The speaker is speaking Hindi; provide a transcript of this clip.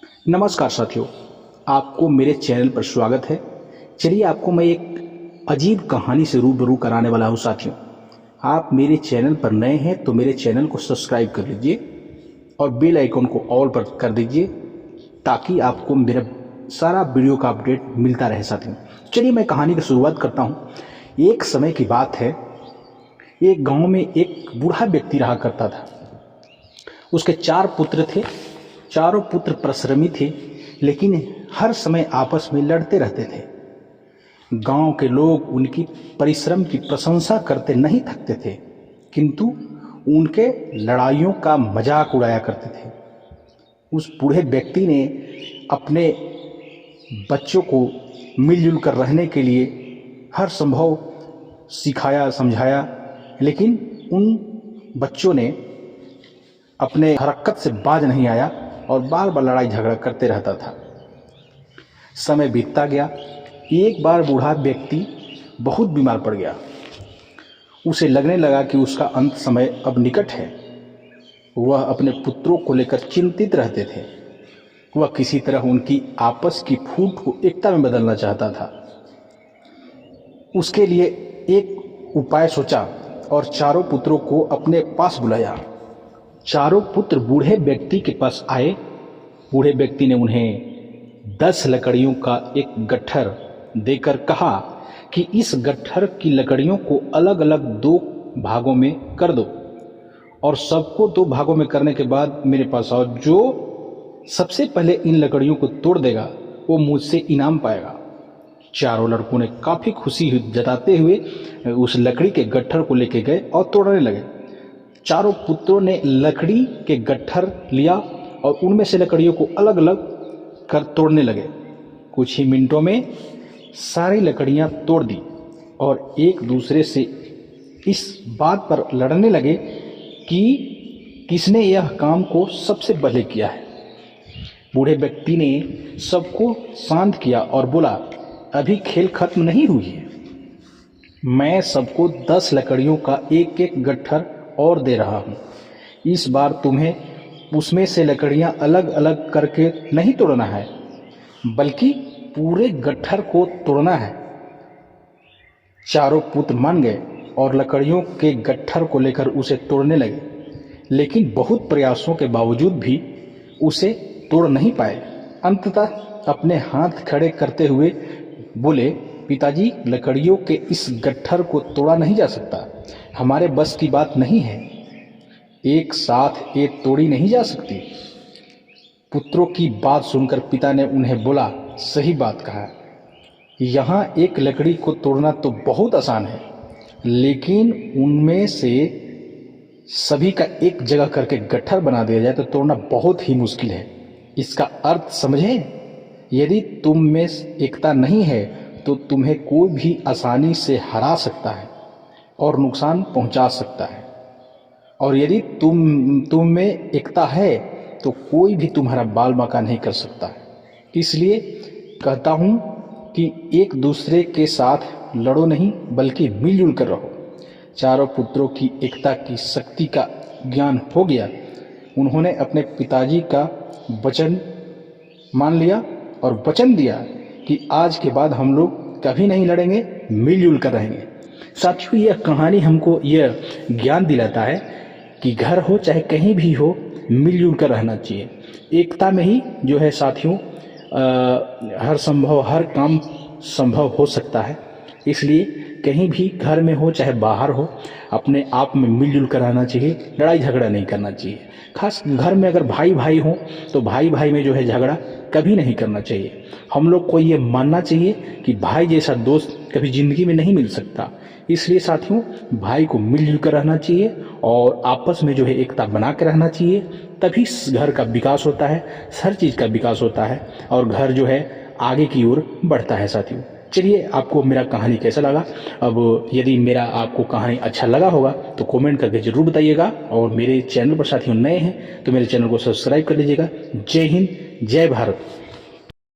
नमस्कार साथियों, आपको मेरे चैनल पर स्वागत है। चलिए आपको मैं एक अजीब कहानी से रूबरू कराने वाला हूँ। साथियों, आप मेरे चैनल पर नए हैं तो मेरे चैनल को सब्सक्राइब कर लीजिए और बेल आइकन को ऑल पर कर दीजिए ताकि आपको मेरा सारा वीडियो का अपडेट मिलता रहे। साथियों, चलिए मैं कहानी की शुरुआत करता हूँ। एक समय की बात है, एक गाँव में एक बूढ़ा व्यक्ति रहा करता था। उसके 4 पुत्र थे। चारों पुत्र परिश्रमी थे, लेकिन हर समय आपस में लड़ते रहते थे। गांव के लोग उनकी परिश्रम की प्रशंसा करते नहीं थकते थे, किंतु उनके लड़ाइयों का मजाक उड़ाया करते थे। उस बूढ़े व्यक्ति ने अपने बच्चों को मिलजुल कर रहने के लिए हर संभव सिखाया, समझाया, लेकिन उन बच्चों ने अपने हरकत से बाज नहीं आया और बार बार लड़ाई झगड़ा करते रहता था। समय बीतता गया। एक बार बूढ़ा व्यक्ति बहुत बीमार पड़ गया। उसे लगने लगा कि उसका अंत समय अब निकट है। वह अपने पुत्रों को लेकर चिंतित रहते थे। वह किसी तरह उनकी आपस की फूट को एकता में बदलना चाहता था। उसके लिए एक उपाय सोचा और चारों पुत्रों को अपने पास बुलाया। चारों पुत्र बूढ़े व्यक्ति के पास आए। बूढ़े व्यक्ति ने उन्हें 10 लकड़ियों का एक गट्ठर देकर कहा कि इस गट्ठर की लकड़ियों को अलग अलग 2 भागों में कर दो और सबको 2 भागों में करने के बाद मेरे पास आओ। जो सबसे पहले इन लकड़ियों को तोड़ देगा वो मुझसे इनाम पाएगा। चारों लड़कों ने काफ़ी खुशी जताते हुए उस लकड़ी के गट्ठर को लेके गए और तोड़ने लगे। चारों पुत्रों ने लकड़ी के गट्ठर लिया और उनमें से लकड़ियों को अलग अलग कर तोड़ने लगे। कुछ ही मिनटों में सारी लकड़ियां तोड़ दी और एक दूसरे से इस बात पर लड़ने लगे कि किसने यह काम को सबसे पहले किया है। बूढ़े व्यक्ति ने सबको शांत किया और बोला, अभी खेल खत्म नहीं हुई है। मैं सबको 10 लकड़ियों का एक एक गट्ठर और दे रहा हूँ। इस बार तुम्हें उसमें से लकड़ियां अलग अलग करके नहीं तोड़ना है, बल्कि पूरे गट्ठर को तोड़ना है। चारों पुत्र मान गए और लकड़ियों के गट्ठर को लेकर उसे तोड़ने लगे, लेकिन बहुत प्रयासों के बावजूद भी उसे तोड़ नहीं पाए। अंततः अपने हाथ खड़े करते हुए बोले, पिताजी, लकड़ियों के इस गट्ठर को तोड़ा नहीं जा सकता। हमारे बस की बात नहीं है। एक साथ ये तोड़ी नहीं जा सकती। पुत्रों की बात सुनकर पिता ने उन्हें बोला, सही बात कहा। यहाँ एक लकड़ी को तोड़ना तो बहुत आसान है, लेकिन उनमें से सभी का एक जगह करके गट्ठर बना दिया जाए तो तोड़ना बहुत ही मुश्किल है। इसका अर्थ समझें? यदि तुम में एकता नहीं है तो तुम्हें कोई भी आसानी से हरा सकता है और नुकसान पहुंचा सकता है, और यदि तुम में एकता है तो कोई भी तुम्हारा बाल बांका नहीं कर सकता है। इसलिए कहता हूं कि एक दूसरे के साथ लड़ो नहीं, बल्कि मिलजुल कर रहो। चारों पुत्रों की एकता की शक्ति का ज्ञान हो गया। उन्होंने अपने पिताजी का वचन मान लिया और वचन दिया कि आज के बाद हम लोग कभी नहीं लड़ेंगे, मिलजुल कर रहेंगे। साथियों, यह कहानी हमको यह ज्ञान दिलाता है कि घर हो चाहे कहीं भी हो, मिलजुल कर रहना चाहिए। एकता में ही जो है साथियों हर काम संभव हो सकता है। इसलिए कहीं भी घर में हो चाहे बाहर हो, अपने आप में मिलजुल कर रहना चाहिए। लड़ाई झगड़ा नहीं करना चाहिए। खास घर में अगर भाई भाई हो तो भाई भाई में जो है झगड़ा कभी नहीं करना चाहिए। हम लोग को ये मानना चाहिए कि भाई जैसा दोस्त कभी जिंदगी में नहीं मिल सकता। इसलिए साथियों, भाई को मिलजुल कर रहना चाहिए और आपस में जो है एकता बना कर रहना चाहिए। तभी घर का विकास होता है, हर चीज़ का विकास होता है और घर जो है आगे की ओर बढ़ता है। साथियों, चलिए आपको मेरा कहानी कैसा लगा? अब यदि मेरा आपको कहानी अच्छा लगा होगा तो कमेंट करके जरूर बताइएगा, और मेरे चैनल पर साथियों नए हैं तो मेरे चैनल को सब्सक्राइब कर लीजिएगा। जय हिंद, जय भारत।